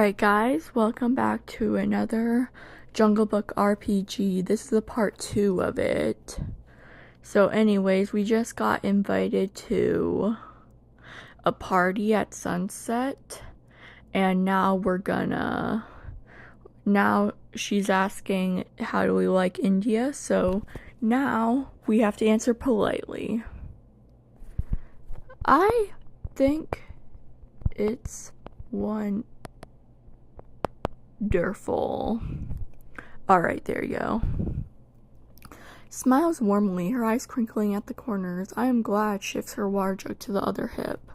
Alright guys, welcome back to another Jungle Book RPG. This is the part 2 of it. So anyways, we just got invited to a party at sunset. And now she's asking how do we like India. So now we have to answer politely. I think it's wonderful. Alright, there you go. Smiles warmly, her eyes crinkling at the corners. I am glad, shifts her water jug to the other hip.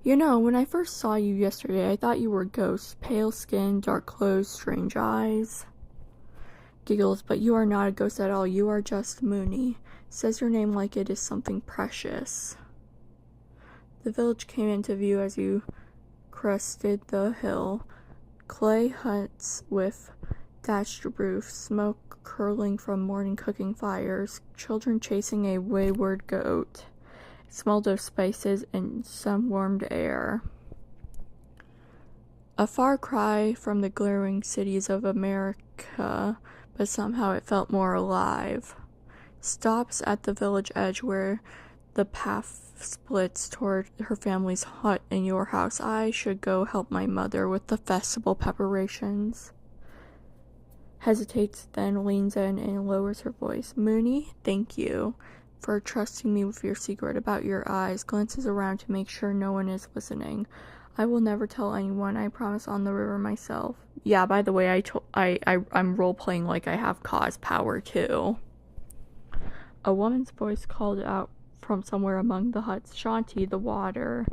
You know, when I first saw you yesterday, I thought you were a ghost. Pale skin, dark clothes, strange eyes. Giggles, but you are not a ghost at all. You are just Mooney. Says your name like it is something precious. The village came into view as you crested the hill. Clay huts with thatched roofs, smoke curling from morning cooking fires, children chasing a wayward goat. It smelled of spices and sun warmed air. A far cry from the glaring cities of America, but somehow it felt more alive. Stops at the village edge where the path splits toward her family's hut and your house. I should go help my mother with the festival preparations. Hesitates, then leans in and lowers her voice. Mooney, thank you for trusting me with your secret about your eyes. Glances around to make sure no one is listening. I will never tell anyone, I promise, on the river myself. Yeah, by the way, I'm role-playing like I have cause power too. A woman's voice called out from somewhere among the huts, Shanti, the water,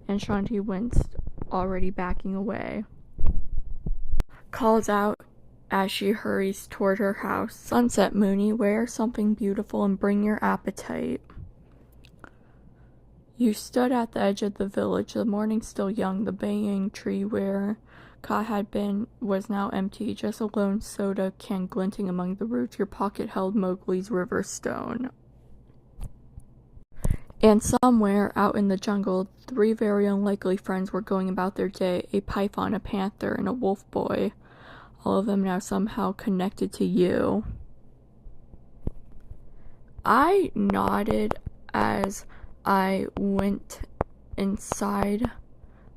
and Shanti winced, already backing away. Calls out as she hurries toward her house. Sunset, Mooney, wear something beautiful and bring your appetite. You stood at the edge of the village, the morning still young. The banyan tree where Ka had been was now empty, just a lone soda can glinting among the roots. Your pocket held Mowgli's river stone. And somewhere out in the jungle, 3 very unlikely friends were going about their day, a python, a panther, and a wolf boy. All of them now somehow connected to you. I nodded as I went inside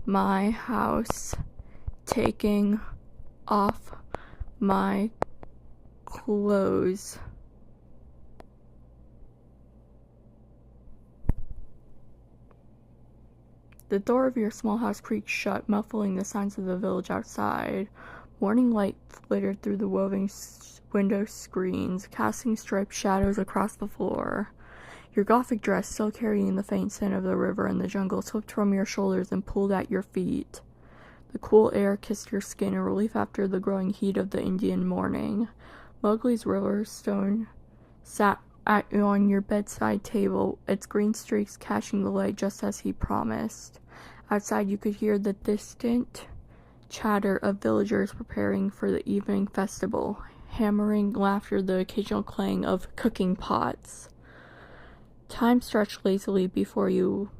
my house, taking off my clothes. The door of your small house creaked shut, muffling the sounds of the village outside. Morning light flittered through the woven window screens, casting striped shadows across the floor. Your Gothic dress, still carrying the faint scent of the river and the jungle, slipped from your shoulders and pulled at your feet. The cool air kissed your skin, a relief after the growing heat of the Indian morning. Mowgli's river stone sat on your bedside table, its green streaks catching the light just as he promised. Outside you could hear the distant chatter of villagers preparing for the evening festival, hammering, laughter, the occasional clang of cooking pots. Time stretched lazily before you,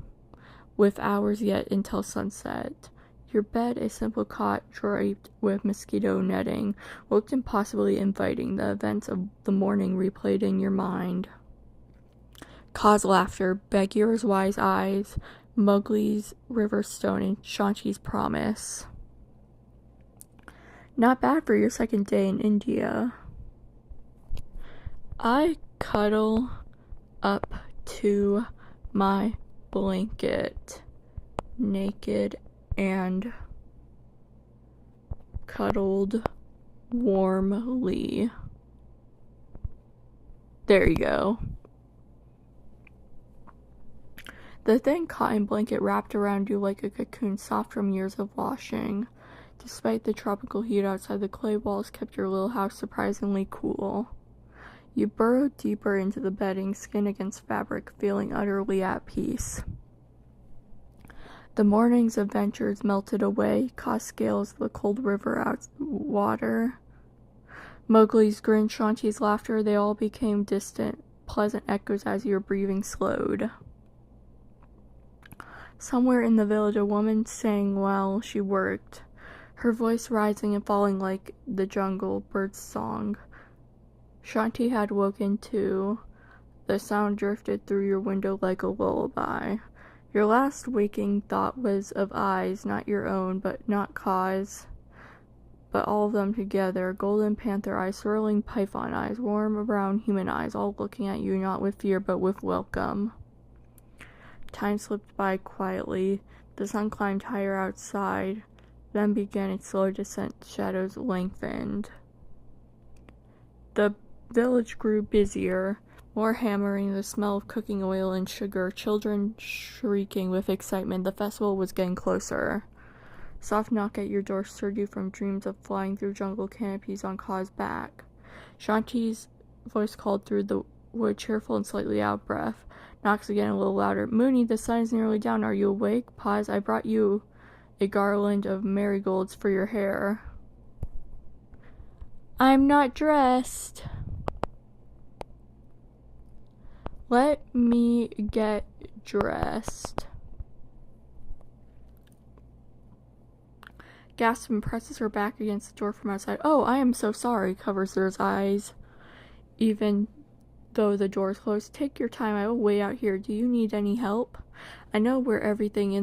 with hours yet until sunset. Your bed, a simple cot draped with mosquito netting, looked impossibly inviting, the events of the morning replayed in your mind. Ka's laughter, Bagheera's wise eyes, Mowgli's river stone, and Shanti's promise. Not bad for your second day in India. I cuddle up to my blanket, naked and cuddled warmly. There you go. The thin cotton blanket wrapped around you like a cocoon, soft from years of washing. Despite the tropical heat outside, the clay walls kept your little house surprisingly cool. You burrowed deeper into the bedding, skin against fabric, feeling utterly at peace. The morning's adventures melted away, Ka scales the cold river out water. Mowgli's grin, Shanti's laughter, they all became distant, pleasant echoes as your breathing slowed. Somewhere in the village, a woman sang while she worked. her voice rising and falling like the jungle bird's song. Shanti had woken too. The sound drifted through your window like a lullaby. Your last waking thought was of eyes, not your own, but not Ka's, but all of them together. Golden panther eyes, swirling python eyes, warm brown human eyes, all looking at you not with fear but with welcome. Time slipped by quietly. The sun climbed higher outside, then began its slow descent. Shadows lengthened. The village grew busier. More hammering, the smell of cooking oil and sugar, children shrieking with excitement. The festival was getting closer. Soft knock at your door stirred you from dreams of flying through jungle canopies on Ka's back. Shanti's voice called through the wood, cheerful and slightly out of breath. Knocks again, a little louder. Mooney, the sun is nearly down. Are you awake? Pause. I brought you a garland of marigolds for your hair. I'm not dressed. Let me get dressed. Gasps and presses her back against the door from outside. Oh, I am so sorry, covers her eyes, even though the door is closed. Take your time, I will wait out here. Do you need any help? I know where everything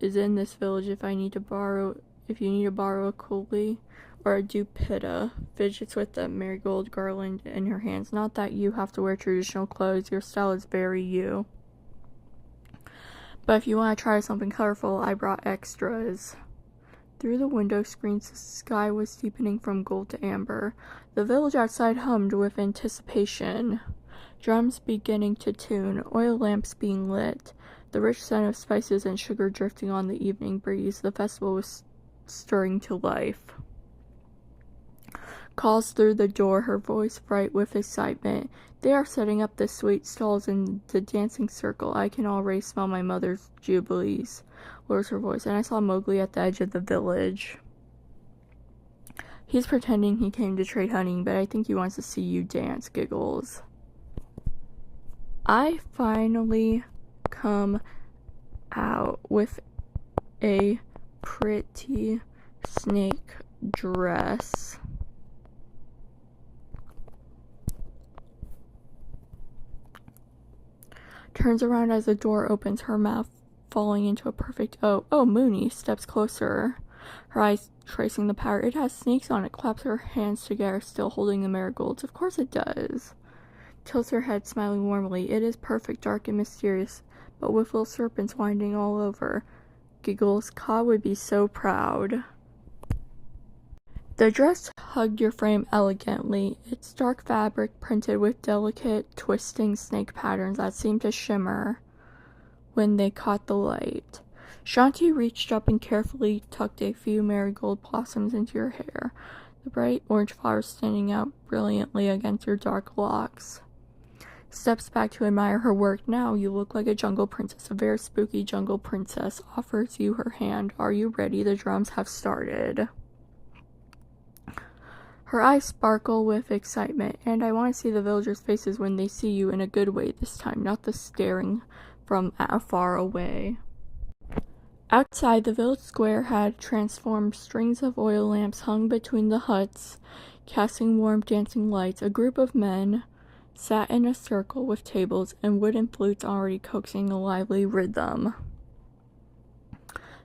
is in this village if you need to borrow a coolie or a dupita. Fidgets with the marigold garland in her hands. Not that you have to wear traditional clothes, your style is very you. But if you want to try something colorful, I brought extras. Through the window screens, the sky was deepening from gold to amber. The village outside hummed with anticipation. Drums beginning to tune, oil lamps being lit, the rich scent of spices and sugar drifting on the evening breeze. The festival was stirring to life. Calls through the door, her voice bright with excitement. They are setting up the sweet stalls in the dancing circle. I can already smell my mother's jubilees, lowers her voice, and I saw Mowgli at the edge of the village. He's pretending he came to trade honey, but I think he wants to see you dance, giggles. I finally come out with a pretty snake dress. Turns around as the door opens, her mouth falling into a perfect O. Oh, Mooney steps closer, her eyes tracing the powder. It has snakes on it. Claps her hands together, still holding the marigolds. Of course it does. Tilts her head, smiling warmly. It is perfect, dark and mysterious, but with little serpents winding all over. Giggles. Ka would be so proud. The dress hugged your frame elegantly, its dark fabric printed with delicate, twisting snake patterns that seemed to shimmer when they caught the light. Shanti reached up and carefully tucked a few marigold blossoms into your hair, the bright orange flowers standing out brilliantly against your dark locks. Steps back to admire her work. Now you look like a jungle princess, a very spooky jungle princess. Offers you her hand. Are you ready? The drums have started. Her eyes sparkle with excitement, and I want to see the villagers' faces when they see you in a good way this time, not the staring from far away. Outside, the village square had transformed. Strings of oil lamps hung between the huts, casting warm dancing lights. A group of men sat in a circle with tables and wooden flutes already coaxing a lively rhythm.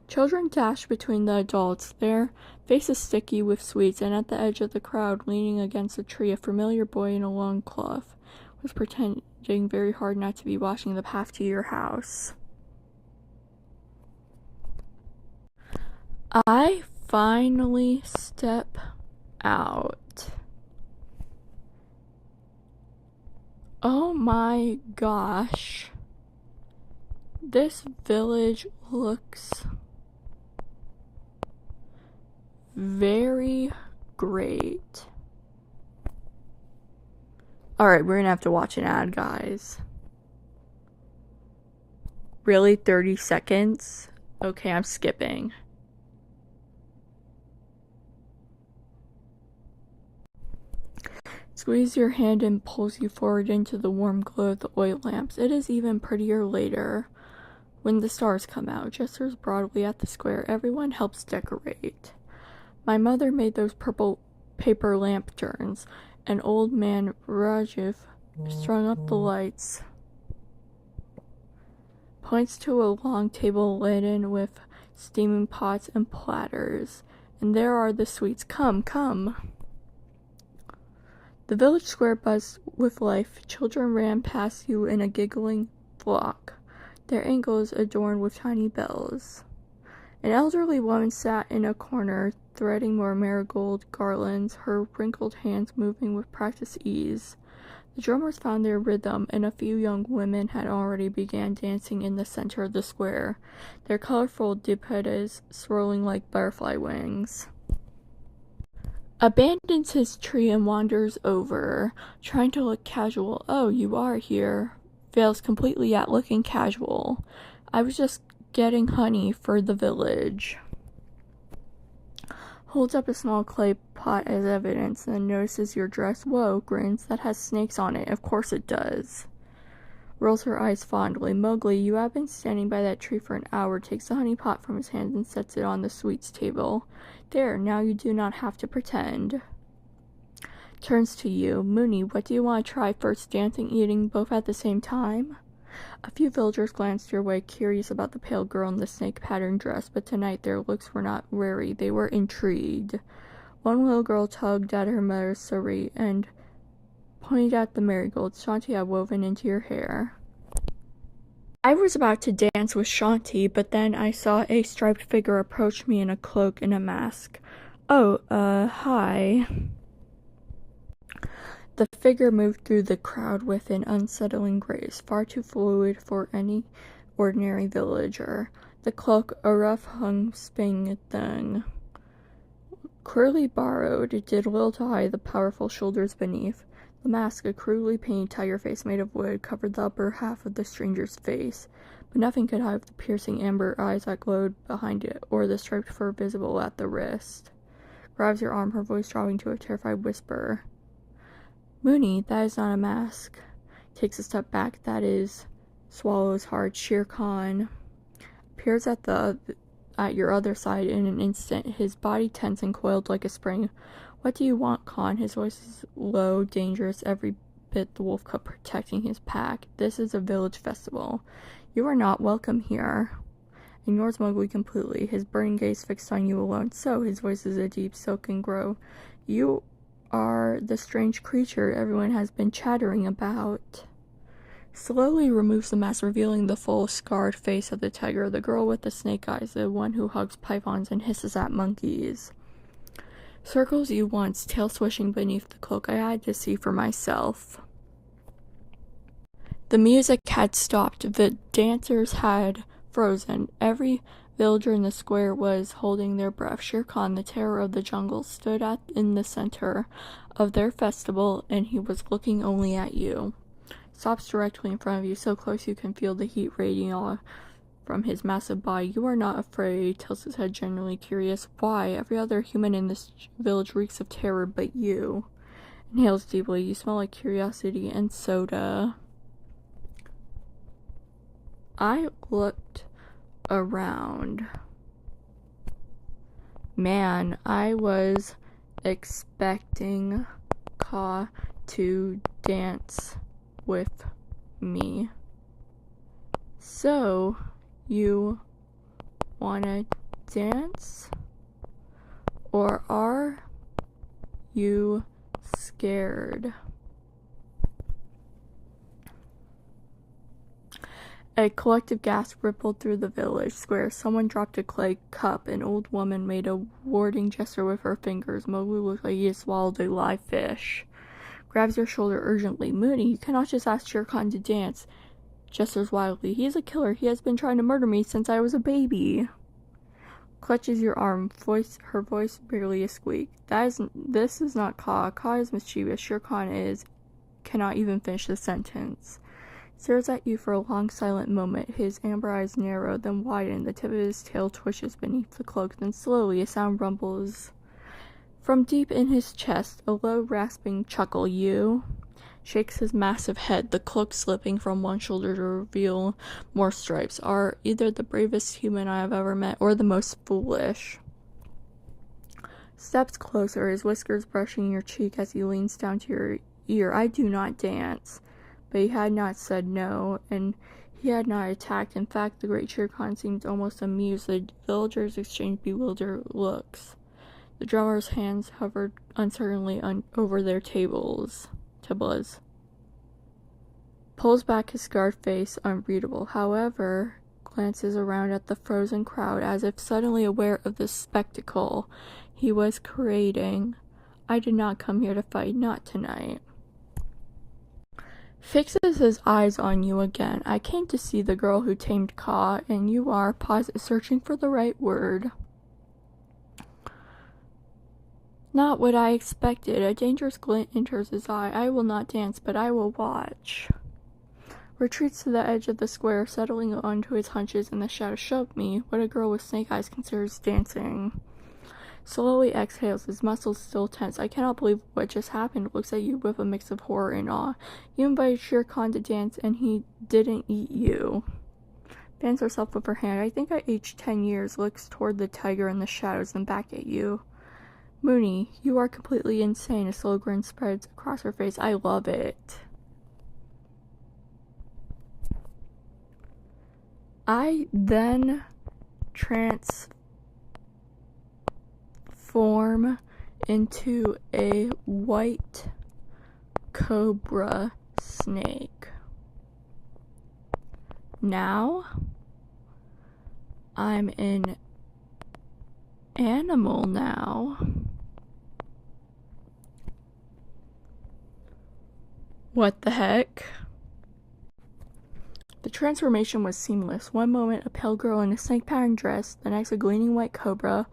Children dashed between the adults, their faces sticky with sweets, and at the edge of the crowd, leaning against a tree, a familiar boy in a long cloth was pretending very hard not to be watching the path to your house. I finally step out. Oh my gosh. This village looks very great. Alright, we're gonna have to watch an ad, guys. Really? 30 seconds? Okay, I'm skipping. Squeeze your hand and pulls you forward into the warm glow of the oil lamps. It is even prettier later when the stars come out. Just as broadly at the square, everyone helps decorate. My mother made those purple paper lanterns. An old man, Rajiv, strung up the lights. Points to a long table laden with steaming pots and platters. And there are the sweets. Come, come. The village square buzzed with life. Children ran past you in a giggling flock, their ankles adorned with tiny bells. An elderly woman sat in a corner, threading more marigold garlands, her wrinkled hands moving with practiced ease. The drummers found their rhythm, and a few young women had already begun dancing in the center of the square, their colorful dupettas swirling like butterfly wings. Abandons his tree and wanders over, trying to look casual. Oh, you are here. Fails completely at looking casual. I was just getting honey for the village. Holds up a small clay pot as evidence, then notices your dress. Whoa, grins. That has snakes on it. Of course it does. Rolls her eyes fondly. Mowgli, you have been standing by that tree for an hour. Takes the honey pot from his hands and sets it on the sweets table. There, now you do not have to pretend. Turns to you. Mooney, what do you want to try first? Dancing, eating, both at the same time? A few villagers glanced your way, curious about the pale girl in the snake-patterned dress, but tonight their looks were not wary. They were intrigued. One little girl tugged at her mother's sari and pointed at the marigolds Shanti had woven into your hair. I was about to dance with Shanti, but then I saw a striped figure approach me in a cloak and a mask. Oh, hi. The figure moved through the crowd with an unsettling grace, far too fluid for any ordinary villager. The cloak, a rough-hung Spang thing, clearly borrowed, did little to hide the powerful shoulders beneath. The mask, a crudely painted tiger face made of wood, covered the upper half of the stranger's face, but nothing could hide the piercing amber eyes that glowed behind it, or the striped fur visible at the wrist. Grabs your arm, her voice dropping to a terrified whisper. Mooney, that is not a mask. Takes a step back. That is. Swallows hard. Shere Khan appears at your other side in an instant, his body tense and coiled like a spring. What do you want, Khan? His voice is low, dangerous, every bit the wolf cub protecting his pack. This is a village festival. You are not welcome here. Ignores Mowgli completely, his burning gaze fixed on you alone. So, his voice is a deep, silken growl. You are the strange creature everyone has been chattering about. Slowly removes the mask, revealing the full, scarred face of the tiger, the girl with the snake eyes, the one who hugs pythons and hisses at monkeys. Circles you once, tail swishing beneath the cloak. I had to see for myself. The music had stopped. The dancers had frozen. Every villager in the square was holding their breath. Shere Khan, the terror of the jungle, stood in the center of their festival, and he was looking only at you. Stops directly in front of you, so close you can feel the heat radiating off from his massive body. You are not afraid, tilts his head, genuinely curious. Why? Every other human in this village reeks of terror but you. Inhales deeply. You smell like curiosity and soda. I looked around. Man, I was expecting Ka to dance with me. So, you wanna dance? Or are you scared? A collective gasp rippled through the village square. Someone dropped a clay cup. An old woman made a warning gesture with her fingers. Mowgli looked like he had swallowed a live fish. Grabs your shoulder urgently. Mooney, you cannot just ask Shere Khan to dance. Gestures wildly. He is a killer. He has been trying to murder me since I was a baby. Clutches your arm. Her voice barely a squeak. This is not Ka. Ka is mischievous. Shere Khan cannot even finish the sentence. Stares at you for a long, silent moment. His amber eyes narrow, then widen. The tip of his tail twitches beneath the cloak. Then slowly a sound rumbles from deep in his chest. A low, rasping chuckle. You? Shakes his massive head, the cloak slipping from one shoulder to reveal more stripes. Are either the bravest human I have ever met or the most foolish. Steps closer, his whiskers brushing your cheek as he leans down to your ear. I do not dance. But he had not said no, and he had not attacked. In fact, the great Shere Khan seemed almost amused. The villagers exchanged bewildered looks. The drummer's hands hovered uncertainly over their tables. Pulls back his scarred face, unreadable. However, glances around at the frozen crowd as if suddenly aware of the spectacle he was creating. I did not come here to fight, not tonight. Fixes his eyes on you again. I came to see the girl who tamed Ka, and you are searching for the right word. Not what I expected. A dangerous glint enters his eye. I will not dance, but I will watch. Retreats to the edge of the square, settling onto his hunches in the shadow. Shove me. What a girl with snake eyes considers dancing. Slowly exhales, his muscles still tense. I cannot believe what just happened. Looks at you with a mix of horror and awe. You invited Shere Khan to dance, and he didn't eat you. Fans herself with her hand. I think I aged 10 years. Looks toward the tiger in the shadows, then back at you. Mooney, you are completely insane. A slow grin spreads across her face. I love it. I then transform into a white cobra snake. Now, I'm an animal now. What the heck? The transformation was seamless. One moment a pale girl in a snake-patterned dress, the next a gleaming white cobra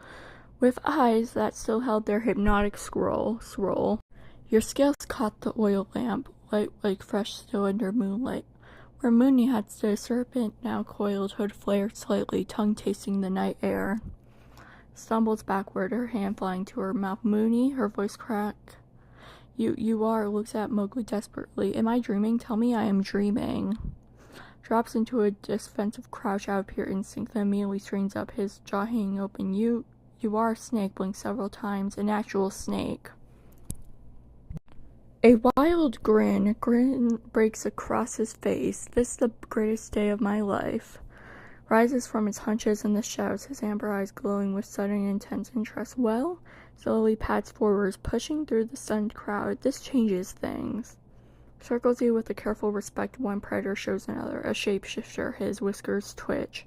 with eyes that still held their hypnotic swirl. Your scales caught the oil lamp, white like fresh snow under moonlight. Where Mooney had stood, a serpent now coiled, hood flared slightly, tongue tasting the night air. Stumbles backward, her hand flying to her mouth. Mooney, her voice cracked. You are, looks at Mowgli desperately. Am I dreaming? Tell me I am dreaming. Drops into a defensive crouch out of pure instinct, then immediately straightens up, his jaw hanging open. You are a snake, blinks several times, an actual snake. A wild grin breaks across his face. This is the greatest day of my life. Rises from its hunches in the shadows, his amber eyes glowing with sudden intense interest. Well, slowly pads forwards, pushing through the stunned crowd. This changes things. Circles you with a careful respect. One predator shows another, a shapeshifter, his whiskers twitch.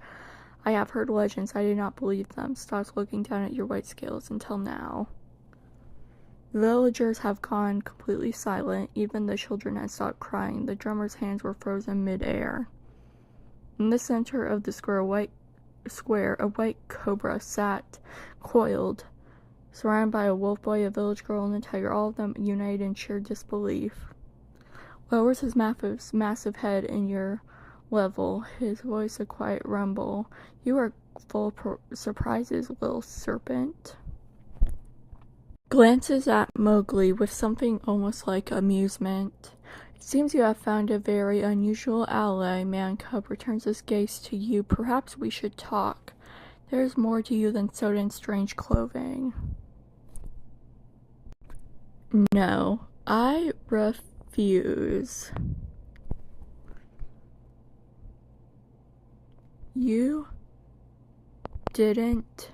I have heard legends, I did not believe them. Stops looking down at your white scales until now. The villagers have gone completely silent, even the children had stopped crying. The drummer's hands were frozen mid-air. In the center of the square, a white cobra sat, coiled, surrounded by a wolf boy, a village girl, and a tiger, all of them united in sheer disbelief. Lowers his massive head in your level, his voice a quiet rumble. You are full of surprises, little serpent. Glances at Mowgli with something almost like amusement. It seems you have found a very unusual ally. Man cub returns his gaze to you. Perhaps we should talk. There is more to you than soda and strange clothing. No, I refuse. You didn't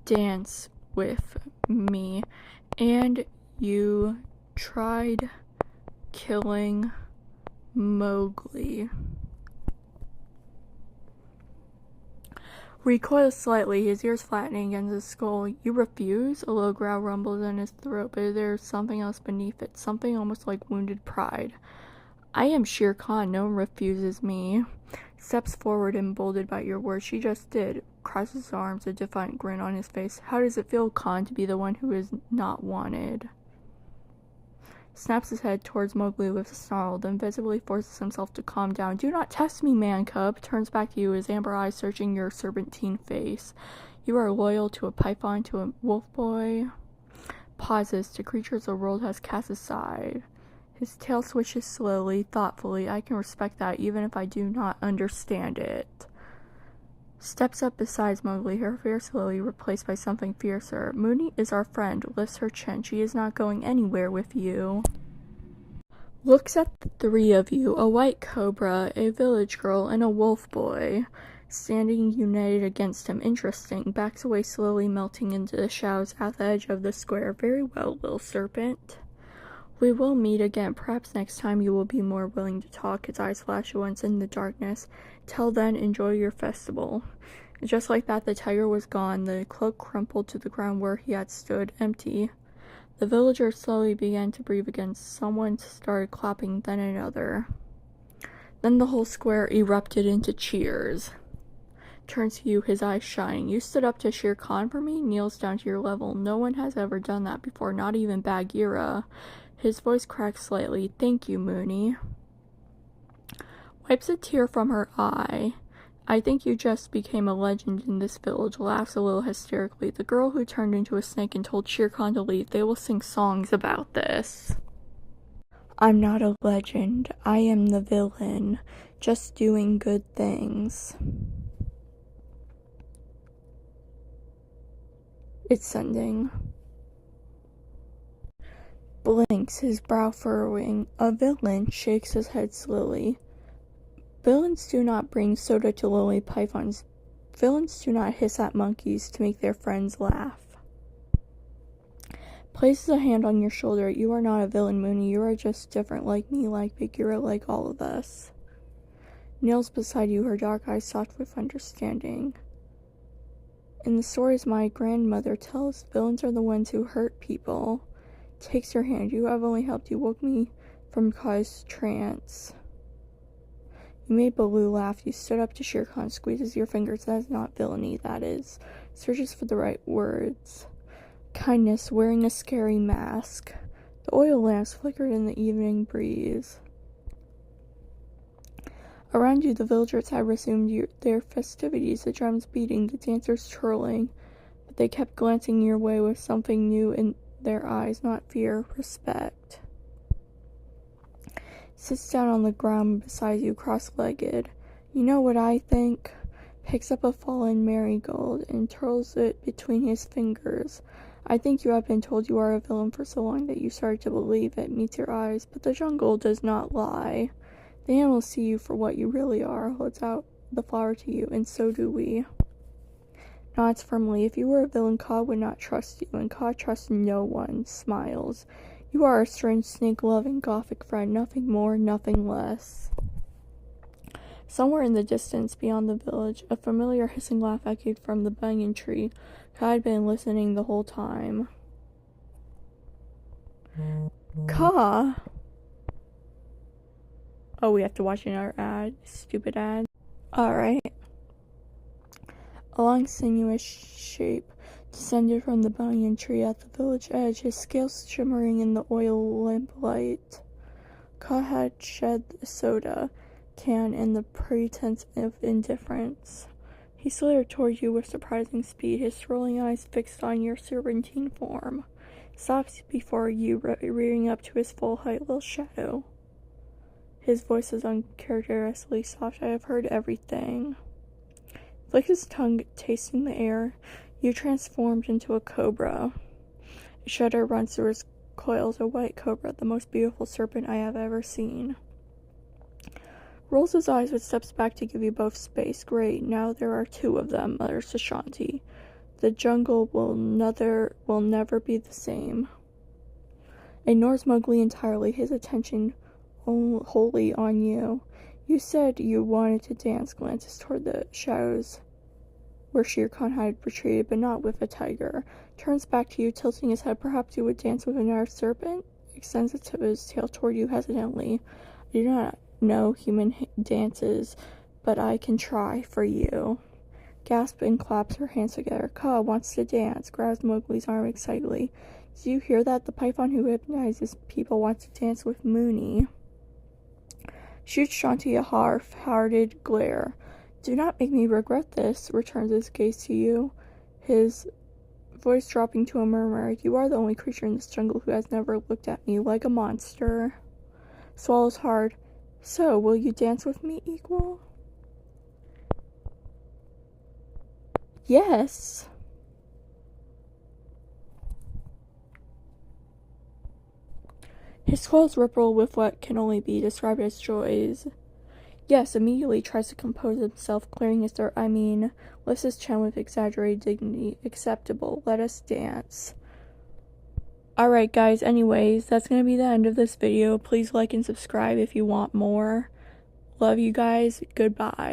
dance with me, and you tried killing Mowgli. Recoils slightly, his ears flattening against his skull. You refuse? A low growl rumbles in his throat, but there's something else beneath it, something almost like wounded pride. I am Shere Khan, no one refuses me. Steps forward, emboldened by your words. She just did. Crosses his arms, a defiant grin on his face. How does it feel, Khan, to be the one who is not wanted? Snaps his head towards Mowgli with a snarl, then visibly forces himself to calm down. Do not test me, man cub. Turns back to you, his amber eyes searching your serpentine face. You are loyal to a python, to a wolf boy. Pauses, to creatures the world has cast aside. His tail switches slowly, thoughtfully. I can respect that, even if I do not understand it. Steps up beside Mowgli, her fear slowly replaced by something fiercer. Mooney is our friend, lifts her chin. She is not going anywhere with you. Looks at the three of you, a white cobra, a village girl, and a wolf boy, standing united against him. Interesting. Backs away slowly, melting into the shadows at the edge of the square. Very well, little serpent. We will meet again. Perhaps next time you will be more willing to talk. His eyes flash once in the darkness. Till then, enjoy your festival. And just like that, the tiger was gone. The cloak crumpled to the ground where he had stood, empty. The villagers slowly began to breathe again. Someone started clapping, then another. Then the whole square erupted into cheers. Turns to you, his eyes shining. You stood up to Shere Khan for me? Kneels down to your level. No one has ever done that before, not even Bagheera. His voice cracked slightly. Thank you, Mooney. Wipes a tear from her eye. I think you just became a legend in this village. Laughs a little hysterically. The girl who turned into a snake and told Shere Khan to leave. They will sing songs about this. I'm not a legend. I am the villain. Just doing good things. It's ending. Blinks, his brow furrowing. A villain shakes his head slowly. Villains do not bring soda to lily pythons. Villains do not hiss at monkeys to make their friends laugh. Places a hand on your shoulder. You are not a villain, Mooney. You are just different, like me, like Bagheera, like all of us. Kneels beside you, her dark eyes soft with understanding. In the stories my grandmother tells, villains are the ones who hurt people. Takes your hand. You have only helped. You woke me from Kai's trance. You made Baloo laugh. You stood up to Shere Khan, squeezes your fingers. That is not villainy, that is. Searches for the right words. Kindness, wearing a scary mask. The oil lamps flickered in the evening breeze. Around you, the villagers had resumed their festivities, the drums beating, the dancers twirling, but they kept glancing your way with something new in their eyes, not fear, respect. Sits down on the ground beside you, cross-legged. You know what I think? Picks up a fallen marigold and twirls it between his fingers. I think you have been told you are a villain for so long that you started to believe it. Meets your eyes, but the jungle does not lie. The animals see you for what you really are, holds out the flower to you, and so do we. Nods firmly. If you were a villain, Kaa would not trust you, and Kaa trusts no one. Smiles. You are a strange, snake-loving, gothic friend, nothing more, nothing less. Somewhere in the distance, beyond the village, a familiar hissing laugh echoed from the banyan tree. Kaa had been listening the whole time. Kaa! Oh, we have to watch another ad. Stupid ad. Alright. A long, sinuous shape descended from the banyan tree at the village edge, his scales shimmering in the oil lamplight. Kaa had shed the soda can and the pretense of indifference. He slithered toward you with surprising speed, his swirling eyes fixed on your serpentine form. Stops before you, rearing up to his full height, little shadow. His voice is uncharacteristically soft. I have heard everything. Flicks his tongue, tasting the air. You transformed into a cobra. A shudder runs through his coils. A white cobra, the most beautiful serpent I have ever seen. Rolls his eyes but steps back to give you both space. Great, now there are two of them, mutters Ashanti. The jungle will never be the same. Ignores Mowgli entirely, his attention wholly on you. You said you wanted to dance, glances toward the shadows where Shere Khan had retreated, but not with a tiger. Turns back to you, tilting his head. Perhaps you would dance with another serpent? Extends it to his tail toward you hesitantly. I do not know human dances, but I can try for you. Gasps and claps her hands together. Kaa wants to dance, grabs Mowgli's arm excitedly. Do you hear that? The python who hypnotizes people wants to dance with Mooney. Shoots Shanti a half-hearted glare. Do not make me regret this, returns his gaze to you, his voice dropping to a murmur. You are the only creature in this jungle who has never looked at me like a monster. Swallows hard. So, will you dance with me, equal? Yes. His clothes ripple with what can only be described as joys. Yes, immediately tries to compose himself, clearing his throat. Lifts his chin with exaggerated dignity. Acceptable. Let us dance. Alright guys, anyways, that's gonna be the end of this video. Please like and subscribe if you want more. Love you guys. Goodbye.